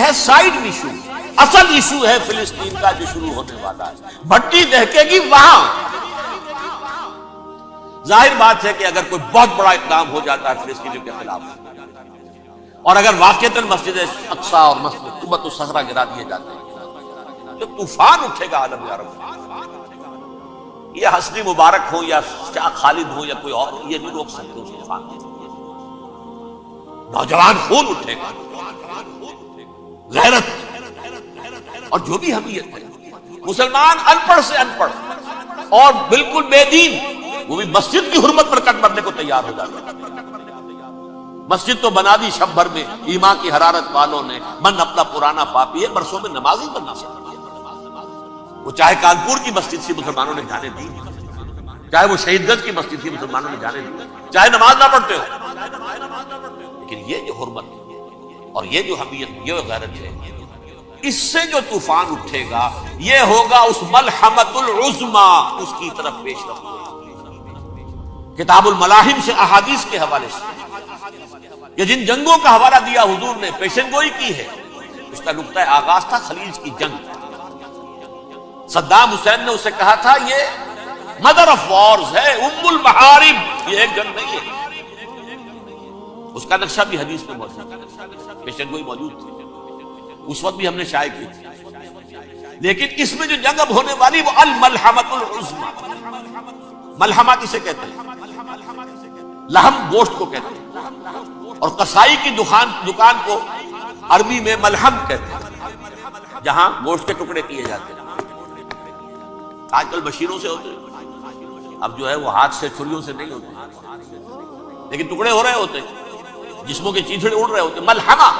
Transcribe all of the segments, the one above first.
ہے side issue, اصل issue ہے فلسطین کا جو شروع ہونے والا ہے. بھٹی دہکے گی وہاں. ظاہر بات ہے کہ اگر کوئی بہت بڑا اقدام ہو جاتا ہے فلسطینیوں کے خلاف، اور اگر واقعتاً مسجد اقصیٰ اور مسجد قبۃ الصخرہ گرا دیے جاتے ہیں تو طوفان اٹھے گا عالم عرب میں. یہ حسنی مبارک ہو یا شاہ خالد ہو یا کوئی اور، یہ نہیں روک سکتے اس طوفان کو. نوجوان خون اٹھے گا، غیرت اور جو بھی حمیت ہے. مسلمان ان پڑھ سے ان پڑھ اور بالکل بے دین، وہ بھی مسجد کی حرمت پر کٹ مرنے کو تیار ہو جاتا ہے. مسجد تو بنا دی شب بھر میں ایمان کی حرارت والوں نے، من اپنا پرانا پاپی ہے، برسوں میں نماز ہی بننا سکتی ہے. وہ چاہے کانپور کی مسجد سے مسلمانوں نے جانے دی، چاہے وہ شہید گنج کی مسجد سے مسلمانوں نے جانے دی، چاہے نماز نہ پڑھتے ہو، لیکن یہ جو حرمت اور یہ جو حمیت، یہ غیرت ہے، اس سے جو طوفان اٹھے گا یہ ہوگا اس ملحمۃ العظمی، اس کی طرف پیش رفت. کتاب الملاحم سے احادیث کے حوالے سے کہ جن جنگوں کا حوالہ دیا حضور نے، پیشن گوئی کی ہے، اس کا نقطہ آغاز تھا خلیج کی جنگ. صدام حسین نے اسے کہا تھا یہ مدر آف وارز ہے، ام المحارب، یہ ایک جنگ نہیں ہے. اس کا نقشہ بھی حدیث میں موجود ہے، پیشن گوئی موجود تھی، اس وقت بھی ہم نے شائع کی تھی. لیکن اس میں جو جنگ اب ہونے والی وہ الملحمۃ العظمی. ملحمہ کسے کہتے ہیں؟ لحم گوشت کو کہتے ہیں، اور قصائی کی دکان کو عربی میں ملحم کہتے ہیں، جہاں گوشت کے ٹکڑے کیے جاتے ہیں. آج کل بشیروں سے ہوتے ہیں، اب جو ہے وہ ہاتھ سے چھریوں سے نہیں ہوتے، لیکن ٹکڑے ہو رہے ہوتے ہیں، جسموں کے چیتھڑے اڑ رہے ہوتے ہیں. ملحمہ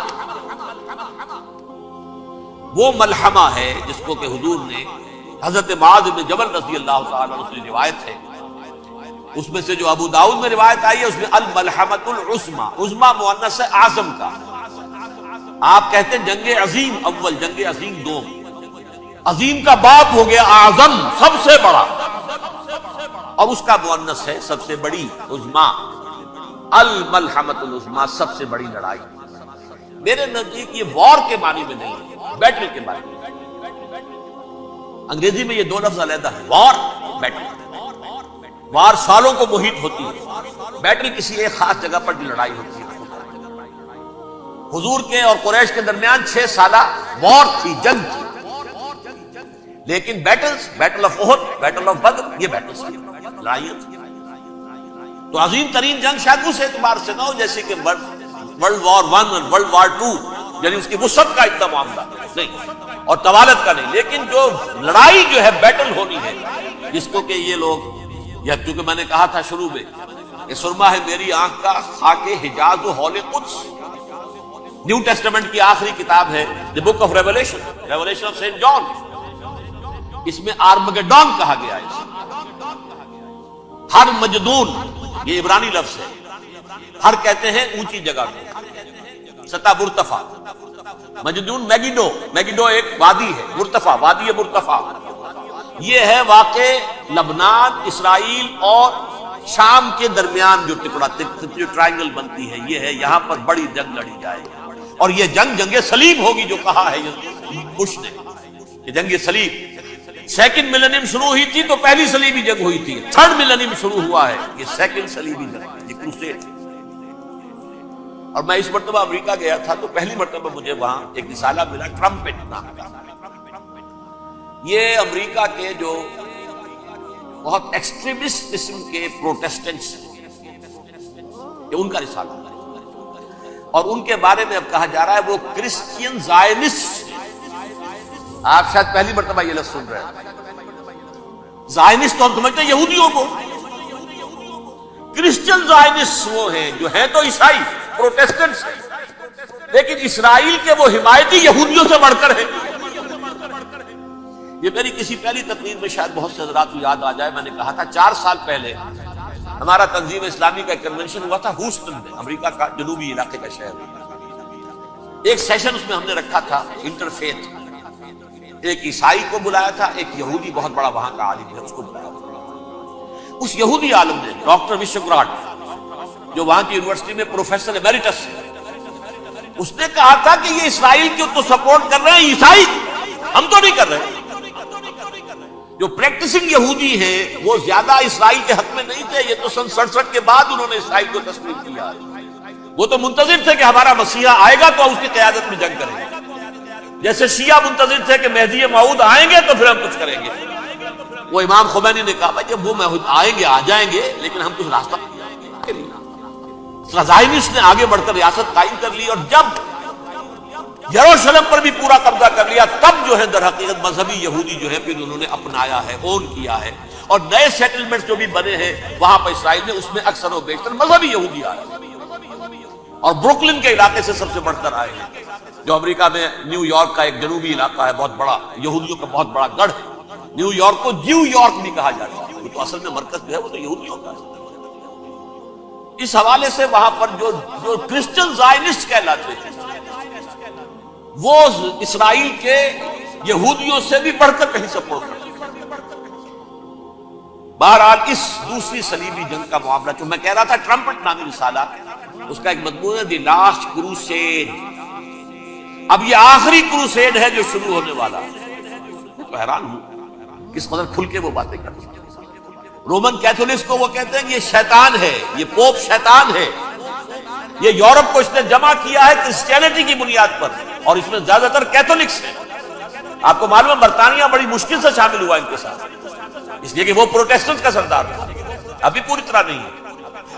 وہ ملحمہ ہے جس کو کہ حضور نے حضرت معاذ بن جبل رضی اللہ تعالیٰ عنہ سے روایت ہے، اس میں سے جو ابو داؤد میں روایت آئی ہے اس میں الملحمۃ العظمی، عظمی مؤنث ہے اعظم کا. آپ کہتے ہیں جنگ عظیم اول، جنگ عظیم دوم. عظیم کا باپ ہو گیا اعظم، سب سے بڑا، اور اس کا مؤنث ہے سب سے بڑی، عظمی. الملحمۃ العظمی، سب سے بڑی لڑائی. میرے نزدیک یہ وار کے معنی میں نہیں ہے، بیٹل کے معنی میں. انگریزی میں یہ دو لفظ علیحدہ ہے، وار، بیٹل. وار سالوں کو محیط ہوتی ہے، بیٹل کسی ایک خاص جگہ پر جو لڑائی ہوتی ہے. حضور کے اور قریش کے درمیان 6 سالہ وار تھی، جنگ تھی. لیکن battles, battle of Uhud, battle of Badr, یہ بیٹلز تھی، لڑائیاں تھی. تو عظیم ترین جنگ شاید اس اعتبار سے نہ ہو جیسے کہ ورلڈ وار 1 اور ورلڈ وار 2، یعنی اس کی وسعت کا اتنا معاملہ نہیں اور طوالت کا نہیں، لیکن جو لڑائی جو ہے بیٹل ہونی ہے، جس کو کہ یہ لوگ، یا کیونکہ میں نے کہا تھا شروع میں کہ سرما ہے میری آنکھ کا خاک حجاز و حول قدس. نیو ٹیسٹمنٹ کی آخری کتاب ہے the book of revelation, revelation of saint John. اس میں آرمگڈون کہا گیا ہے. ہر مجدون، یہ عبرانی لفظ ہے. ہر کہتے ہیں اونچی جگہ کو، سطح مرتفع. مجدون میگیڈو، میگیڈو ایک وادی ہے، مرتفع، وادی مرتفع. یہ ہے واقع لبنان، اسرائیل اور شام کے درمیان جو ٹکڑا، جو ٹرائنگل بنتی ہے، یہ ہے. یہاں پر بڑی جنگ لڑی جائے گی، اور یہ جنگ صلیب ہوگی، جو کہا ہے بش نے کہ جنگ صلیب. سیکنڈ ملینیم شروع ہوئی تھی تو پہلی صلیبی جنگ ہوئی تھی. تھرڈ ملینیم شروع ہوا ہے، یہ سیکنڈ صلیبی جنگ، یہ کروسیڈ. اور میں اس مرتبہ امریکہ گیا تھا تو پہلی مرتبہ مجھے وہاں ایک رسالہ ملا ٹرمپٹ نام کا. یہ امریکہ کے جو بہت ایکسٹریمسٹ قسم کے پروٹیسٹنٹس، یہ ان کا رسالہ ہے، اور ان کے بارے میں اب کہا جا رہا ہے وہ کرسچین زائنسٹ. آپ شاید پہلی مرتبہ یہ لفظ سن رہے ہیں. زائنسٹ تو ہم سمجھتے ہیں یہودیوں کو، کرسچین زائنسٹ وہ ہیں جو ہیں تو عیسائی پروٹیسٹنٹس ہیں، لیکن اسرائیل کے وہ حمایتی یہودیوں سے بڑھ کر ہیں. یہ میری کسی پہلی تقریر میں شاید بہت سے حضرات کو یاد آ جائے، میں نے کہا تھا 4 سال پہلے ہمارا تنظیم اسلامی کا ایک کنونشن ہوا تھا ہیوسٹن میں، امریکہ کا جنوبی علاقے کا شہر. ایک سیشن اس میں ہم نے رکھا تھا انٹرفیتھ. ایک عیسائی کو بلایا تھا، ایک یہودی بہت بڑا وہاں کا عالم ہے اس کو بلایا تھا. اس یہودی عالم نے ڈاکٹر وشوگراٹ، جو وہاں کی یونیورسٹی میں پروفیسر ایمیریٹس ہے، اس نے کہا تھا کہ یہ اسرائیل کی تو سپورٹ کر رہے ہیں عیسائی، ہم تو نہیں کر رہے۔ جو پریکٹسنگ یہودی ہیں وہ زیادہ اسرائیل کے حق میں نہیں تھے، یہ تو سن 67 کے بعد انہوں نے اسرائیل کو تسلیم کیا۔ وہ تو منتظر تھے کہ ہمارا مسیحا آئے گا تو اس کی قیادت میں جنگ کریں گے، جیسے شیعہ منتظر تھے کہ مہدی موعود آئیں گے تو پھر ہم کچھ کریں گے۔ وہ امام خمینی نے کہا بھائی جب وہ آئیں گے آ جائیں گے، لیکن ہم کچھ راستہ زائنسٹ نے آگے بڑھ کر ریاست قائم کر لی، اور جب یروشلم پر بھی پورا قبضہ کر لیا تب جو ہے در حقیقت مذہبی یہودی جو ہے پھر انہوں نے اپنایا ہے، اون کیا ہے، اور نئے سیٹلمنٹس جو بھی بنے ہیں وہاں پر اسرائیل میں، اس میں اکثر و بیشتر مذہبی یہودی آئے، اور بروکلن کے علاقے سے سب سے بڑھ کر آئے ہیں، جو امریکہ میں نیو یارک کا ایک جنوبی علاقہ ہے، بہت بڑا یہودیوں کا بہت بڑا گڑھ ہے۔ نیو یارک کو جیو یارک بھی کہا جاتا ہے، وہ تو اصل میں مرکز جو ہے وہ تو یہودیوں کا ہے۔ اس حوالے سے وہاں پر جو کرسچن زائنسٹ کہلاتے تھے وہ اسرائیل کے یہودیوں سے بھی بڑھ کر کہیں سپورٹ کرتے تھے۔ بہرحال اس دوسری صلیبی جنگ کا معاملہ جو میں کہہ رہا تھا، ٹرمپٹ نامی رسالہ، اس کا ایک مضمون ہے دی لاسٹ کروسیڈ۔ اب یہ آخری کروسیڈ ہے جو شروع ہونے والا ہے۔ میں تو حیران ہوں کس قدر کھل کے وہ باتیں کرتے ہیں۔ رومن کیتھولکس کو وہ کہتے ہیں کہ یہ شیطان ہے، یہ پوپ شیطان ہے، یہ یورپ کو اس نے جمع کیا ہے کرسچینٹی کی بنیاد پر، اور اس میں زیادہ تر کیتھولکس ہیں۔ آپ کو معلوم ہے برطانیہ بڑی مشکل سے شامل ہوا ان کے ساتھ، اس لیے کہ وہ پروٹیسٹنٹ کا سردار تھا، ابھی پوری طرح نہیں ہے۔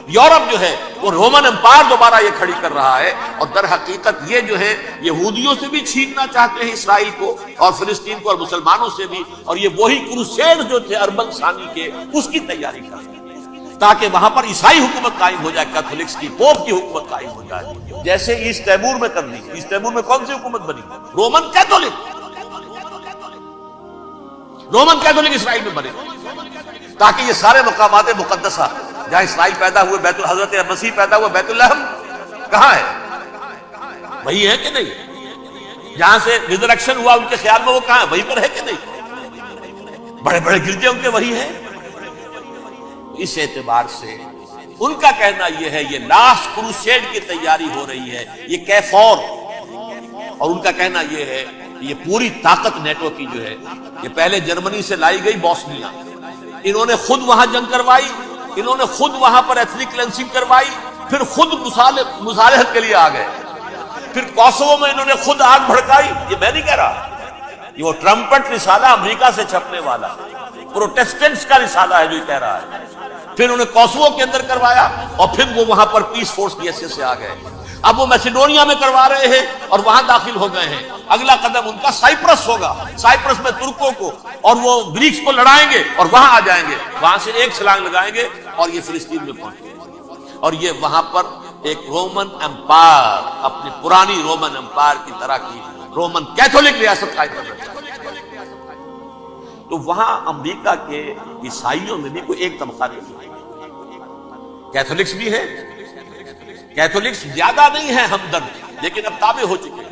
یورپ جو ہے وہ رومن امپائر دوبارہ یہ کھڑی کر رہا ہے، اور در حقیقت یہ جو ہے یہودیوں سے بھی چھیننا چاہتے ہیں اسرائیل کو اور فلسطین کو، اور مسلمانوں سے بھی، اور یہ وہی کروسیڈ جو تھے اربن ثانی کے، اس کی تیاری کر رہے ہیں تاکہ وہاں پر عیسائی حکومت قائم ہو جائے، کیتھولکس کی، پوپ کی حکومت قائم ہو جائے، جیسے ایسٹ تیمور میں کر دی۔ ایسٹ تیمور میں کون سی حکومت بنی؟ رومن کیتھولک، رومن کیتھولک اسرائیل میں بنے، تاکہ یہ سارے مقامات مقدسہ جہاں اسرائیل پیدا ہوئے، بیت حضرت مسیح پیدا ہوا، بیت الحم کہاں ہے؟ وہی ہے کہ نہیں؟ جہاں سے ریزریکشن ہوا ان کے خیال میں وہ کہاں ہے؟ وہیں پر ہے کہ نہیں؟ بڑے بڑے گرجے ان کے وہی ہیں۔ اس اعتبار سے ان کا کہنا یہ ہے یہ لاسٹ کروسیڈ کی تیاری ہو رہی ہے، یہ کیفور، اور ان کا کہنا یہ ہے یہ پوری طاقت نیٹو کی جو ہے، یہ پہلے جرمنی سے لائی گئی بوسنیا، انہوں نے خود وہاں جنگ کروائی، انہوں نے خود وہاں پر ایتھنک کلینسنگ کروائی، پھر خود مصالحت کے لیے آ گئے، پھر کوسوو میں انہوں نے خود آگ بھڑکائی۔ یہ میں نہیں کہہ رہا، یہ وہ ٹرمپٹ رسالہ امریکہ سے چھپنے والا پروٹیسٹنٹس کا رسالہ ہے جو یہ کہہ رہا ہے۔ پھر انہوں نے کوسوو کے اندر کروایا، اور پھر وہ وہاں پر پیس فورس کی حیثیت سے آ گئے۔ اب وہ میسیڈونیا میں کروا رہے ہیں اور وہاں داخل ہو گئے ہیں۔ اگلا قدم ان کا سائپرس ہوگا، سائپرس میں ترکوں کو اور وہ گریکس کو لڑائیں گے اور وہاں آ جائیں گے، وہاں سے ایک چھلانگ لگائیں گے اور یہ فلسطین میں پہنچیں گے، اور یہ وہاں پر ایک رومن امپائر، اپنی پرانی رومن امپائر کی طرح کی رومن کیتھولک ریاست قائم کر رہے ہیں۔ تو وہاں امریکہ کے عیسائیوں میں بھی کوئی ایک طبقہ نہیں ہے، کیتھولکس بھی ہے، کیتھولکس زیادہ نہیں ہے ہمدرد، لیکن اب تابع ہو چکے ہیں۔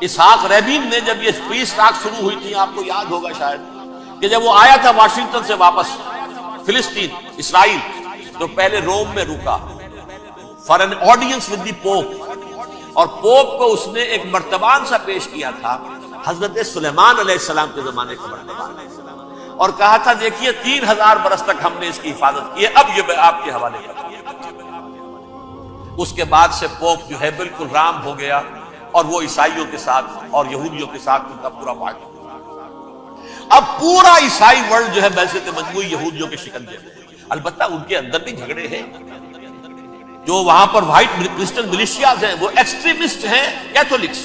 اسحاق ریبین نے جب یہ پیس ٹاک شروع ہوئی تھی، آپ کو یاد ہوگا شاید کہ جب وہ آیا تھا واشنگٹن سے واپس فلسطین اسرائیل، تو پہلے روم میں رکا for an audience with the pope, اور پوپ کو اس نے ایک مرتبان سا پیش کیا تھا حضرت سلیمان علیہ السلام کے زمانے کا مرتبان، اور کہا تھا دیکھیے 3000 برس تک ہم نے اس کی حفاظت کی ہے، اب یہ میں آپ کے حوالے کرتا ہوں۔ اس کے بعد سے پوپ جو ہے بالکل رام ہو گیا، اور وہ عیسائیوں کے ساتھ اور یہودیوں کے ساتھ ان کا پورا پارٹ۔ اب پورا عیسائی ورلڈ جو ہے بعثت مجموعی یہودیوں کے شکنجے میں، البتہ ان کے اندر بھی جھگڑے ہیں، جو وہاں پر وائٹ کرسچن ملیشیاز ہیں وہ ایکسٹریمسٹ ہیں کیتھولکس،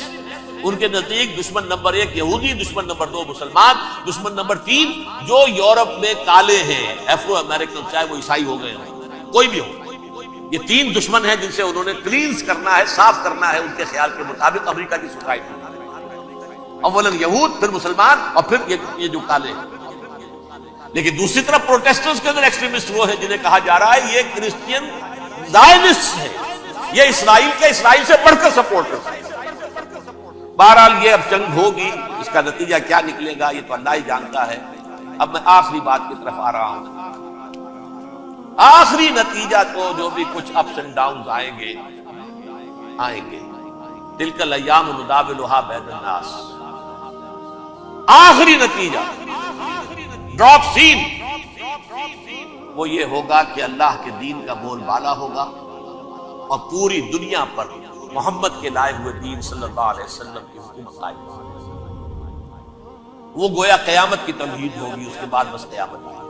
ان کے نزدیک دشمن نمبر 1 یہودی، دشمن نمبر 2 مسلمان، دشمن نمبر 3 جو یورپ میں کالے ہیں، ایفرو امریکن، چاہے وہ عیسائی ہو گئے ہوں، کوئی بھی ہو، یہ 3 دشمن ہیں جن سے انہوں نے کلینز کرنا ہے، صاف کرنا ہے ان کے خیال کے مطابق امریکہ کی سوسائٹی، اولا یہود، پھر مسلمان، اور پھر یہ جو کالے ہیں۔ لیکن دوسری طرف پروٹیسٹنٹس کے اندر ایکسٹریمسٹ وہ ہیں جنہیں کہا جا رہا ہے یہ کرسچین زائنسٹ ہیں، یہ اسرائیل کے اسرائیل سے بڑھ کر سپورٹ کرتے ہیں۔ بہرحال یہ اب جنگ ہوگی، اس کا نتیجہ کیا نکلے گا یہ تو اللہ ہی جانتا ہے۔ اب میں آخری بات کی طرف آ رہا ہوں۔ آخری نتیجہ تو جو بھی کچھ اپس اینڈ ڈاؤنز آئیں گے، تلک الایام نداولها بین الناس. آخری نتیجہ ڈراپ سین وہ یہ ہوگا کہ اللہ کے دین کا بول بالا ہوگا اور پوری دنیا پر محمد کے لائے ہوئے دین صلی اللہ علیہ وسلم کی حکومت قائم ہوگی. وہ گویا قیامت کی تمہید ہوگی، اس کے بعد بس قیامت ہوگی،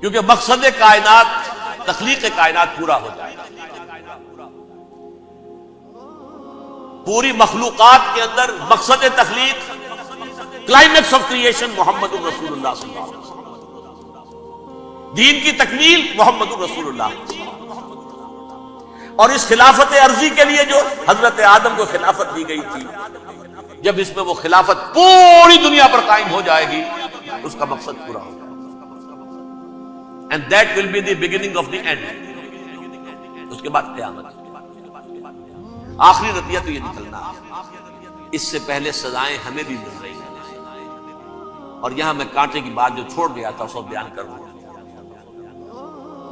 کیونکہ مقصد کائنات، تخلیق کائنات پورا ہو جائے گا. پوری مخلوقات کے اندر مقصد تخلیق، کلائمیکس آف کریشن محمد الرسول اللہ صلی اللہ علیہ وسلم، دین کی تکمیل محمد الرسول اللہ. اور اس خلافت عرضی کے لیے جو حضرت آدم کو خلافت دی گئی تھی، جب اس میں وہ خلافت پوری دنیا پر قائم ہو جائے گی اس کا مقصد پورا ہوگا. And that will be the beginning of the end. اس کے بعد قیامت. آخری نتیجہ تو یہ نکلنا ہے. اس سے پہلے سزائیں ہمیں بھی مل رہی ہیں، اور یہاں میں کانٹے کی بات جو چھوڑ گیا تھا اس کو بیان کروں.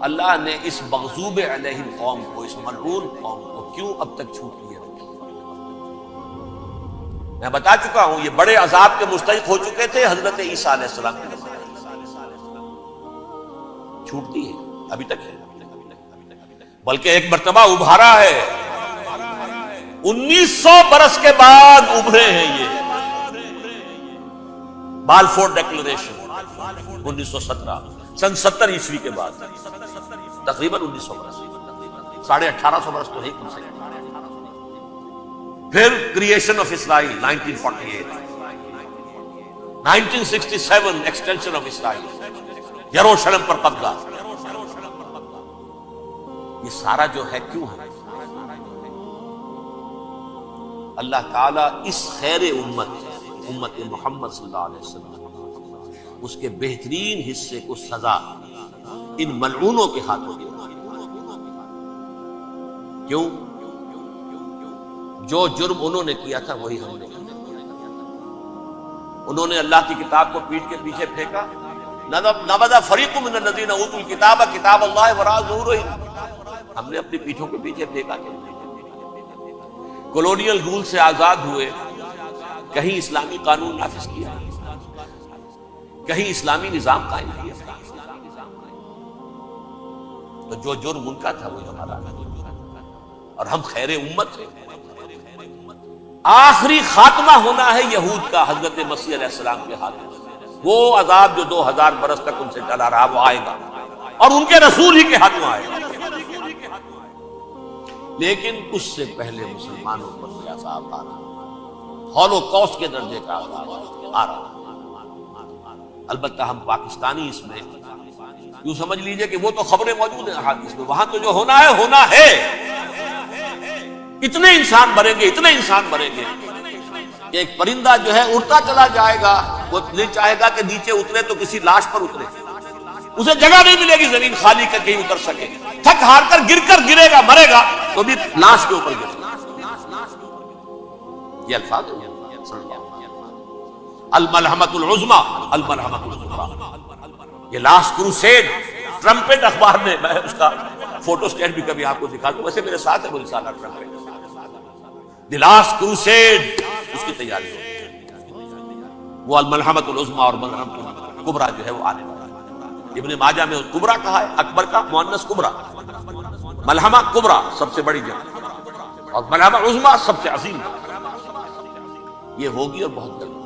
اللہ نے اس مغضوب علیہ قوم کو، اس ملعون قوم کو کیوں اب تک چھوٹ لیا؟ میں بتا چکا ہوں یہ بڑے عذاب کے مستحق ہو چکے تھے حضرت عیسیٰ علیہ السلام کے زمانے میں. چھوٹتی ہے ابھی تک ہے، بلکہ ایک مرتبہ ابھارا ہے. 1900 برس کے بعد ابھرے ہیں یہ. بالفور ڈیکلریشن 1917، سن 70 عیسوی کے بعد، تقریباً 1900 برس، 1850 برس تو ہے کم سے کم. پھر creation of Israel 1948، 1967 extension of Israel, یروشلم پر قبضہ. یہ سارا جو ہے کیوں ہے؟ اللہ تعالیٰ اس خیر امت محمد صلی اللہ علیہ وسلم، اس کے بہترین حصے کو سزا ان ملعونوں کے ہاتھوں دیا. کیوں؟ جو جرم انہوں نے کیا تھا وہی ہم نے کیا. انہوں نے اللہ کی کتاب کو پیٹھ کے پیچھے پھینکا. نبذ فریق من الذین اوتوا الکتاب کتاب اللہ وراء ظہورہم. ہم نے اپنی پیٹھوں کے پیچھے پھینکا. کولونیل رول سے آزاد ہوئے، کہیں اسلامی قانون نافذ کیا، کہیں اسلامی نظام قائم کیا. تو جو جرم ان کا تھا وہی ہمارا، اور ہم خیر امت ہیں. آخری خاتمہ ہونا ہے یہود کا حضرت مسیح علیہ السلام کے ہاتھ میں. وہ عذاب جو 2000 برس تک ان سے چلا رہا وہ آئے گا، اور ان کے رسول ہی کے ہاتھ میں آئے گا. لیکن اس سے پہلے مسلمانوں پر بھی عذاب آ رہا، ہولوکاسٹ کے درجے کا عذاب آ رہا. البتہ ہم پاکستانی اس میں یوں سمجھ لیجئے کہ وہ تو خبریں موجود ہیں احادیث میں، وہاں تو جو ہونا ہے ہونا ہے. اتنے انسان مریں گے، اتنے انسان مریں گے کہ ایک پرندہ جو ہے اڑتا چلا جائے گا، وہ نہیں چاہے گا کہ نیچے اترے تو کسی لاش پر اترے. اسے جگہ نہیں ملے گی زمین خالی کر کے اتر سکے. تھک ہار کر گرے گا، مرے گا تو بھی لاش کے اوپر گرے گا. یہ الفاظ الملحمۃ العظمیٰ، الملحمۃ العظمیٰ. یہ لاسٹ کروسیڈ ٹرمپٹ اخبار میں، میں اس کا فوٹو اسٹیٹ بھی کبھی آپ کو دکھا دوں، ویسے میرے ساتھ ہے وہ رسالہ ٹرمپٹ. دی لاسٹ کروسیڈ اس کی تیاری ہے. وہ الملحمۃ العظمیٰ اور ملحمۃ الکبریٰ جو ہے وہ آنے والا ہے. ابن ماجہ میں کبریٰ کہا ہے، اکبر کا مؤنث کبریٰ. ملحمہ کبریٰ سب سے بڑی جنگ، اور ملحمہ عظمیٰ سب سے عظیم. یہ ہوگی اور بہت جلد.